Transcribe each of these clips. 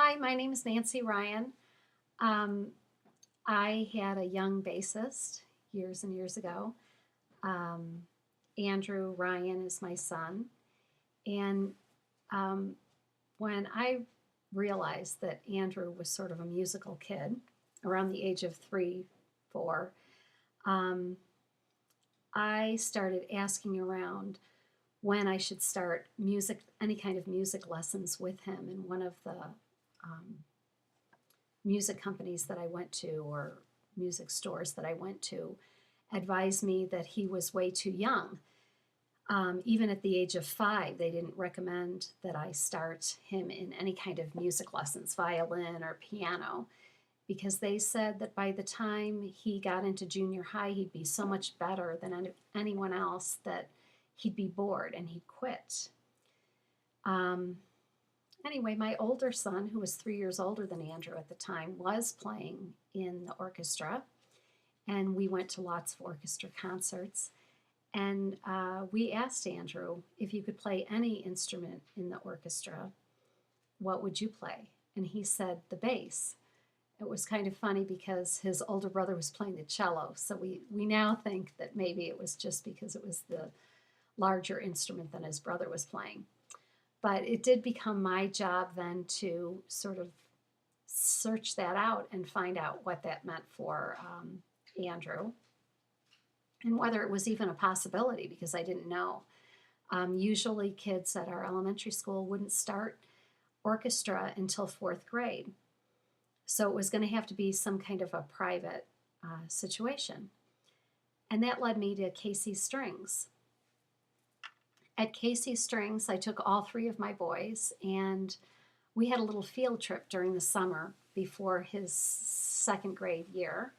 Hi, my name is Nancy Ryan. Um, I had a young bassist years and years ago. Um, Andrew Ryan is my son. And um, when I realized that Andrew was sort of a musical kid around the age of 3, 4, um, I started asking around when I should start music, any kind of music lessons with him. And one of the um, music companies that I went to or music stores that I went to advised me that he was way too young. Even at the age of 5, they didn't recommend that I start him in any kind of music lessons, violin or piano, because they said that by the time he got into junior high, he'd be so much better than anyone else that he'd be bored and he'd quit. Um, Anyway, my older son, who was 3 years older than Andrew at the time, was playing in the orchestra, and we went to lots of orchestra concerts. And we asked Andrew if you could play any instrument in the orchestra, what would you play? And he said the bass. It was kind of funny because his older brother was playing the cello, so we now think that maybe it was just because it was the larger instrument than his brother was playing. But it did become my job then to sort of search that out and find out what that meant for Andrew and whether it was even a possibility because I didn't know. Usually, kids at our elementary school wouldn't start orchestra until 4th grade. So it was going to have to be some kind of a private situation. And that led me to Casey Strings. At Casey Strings, I took all 3 of my boys, and we had a little field trip during the summer before his 2nd grade year.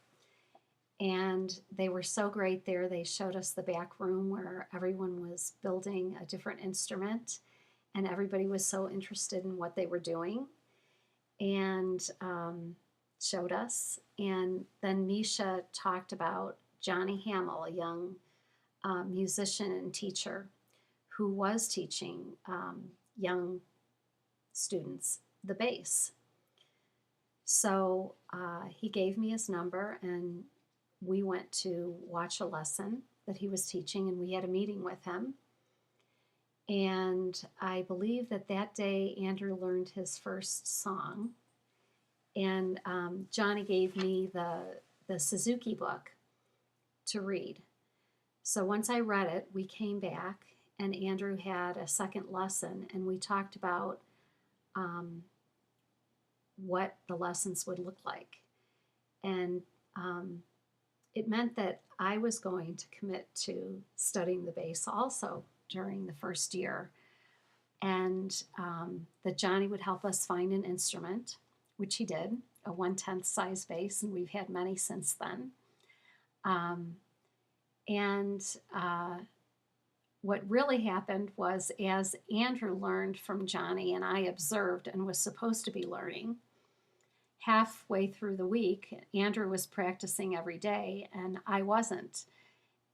And they were so great there. They showed us the back room where everyone was building a different instrument, and everybody was so interested in what they were doing and showed us. And then Misha talked about Johnny Hamil, a young musician and teacher who was teaching young students the bass. So he gave me his number, and we went to watch a lesson that he was teaching, and we had a meeting with him. And I believe that that day Andrew learned his first song, and Johnny gave me the Suzuki book to read. So once I read it, we came back, and Andrew had a second lesson, and we talked about what the lessons would look like. And it meant that I was going to commit to studying the bass also during the first year, and that Johnny would help us find an instrument, which he did, a 1/10 size bass, and we've had many since then. Um, and what really happened was, as Andrew learned from Johnny and I observed and was supposed to be learning, halfway through the week, Andrew was practicing every day and I wasn't.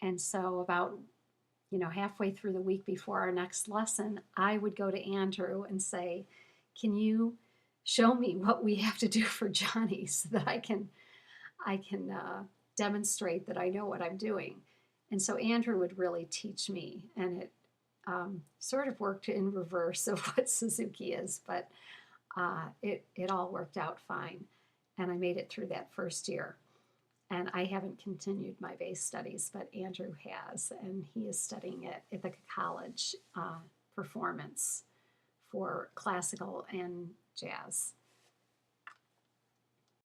And so about halfway through the week before our next lesson, I would go to Andrew and say, "Can you show me what we have to do for Johnny so that I can demonstrate that I know what I'm doing?" And so Andrew would really teach me, and it sort of worked in reverse of what Suzuki is, but it all worked out fine, and I made it through that first year. And I haven't continued my bass studies, but Andrew has, and he is studying it at the college performance for classical and jazz.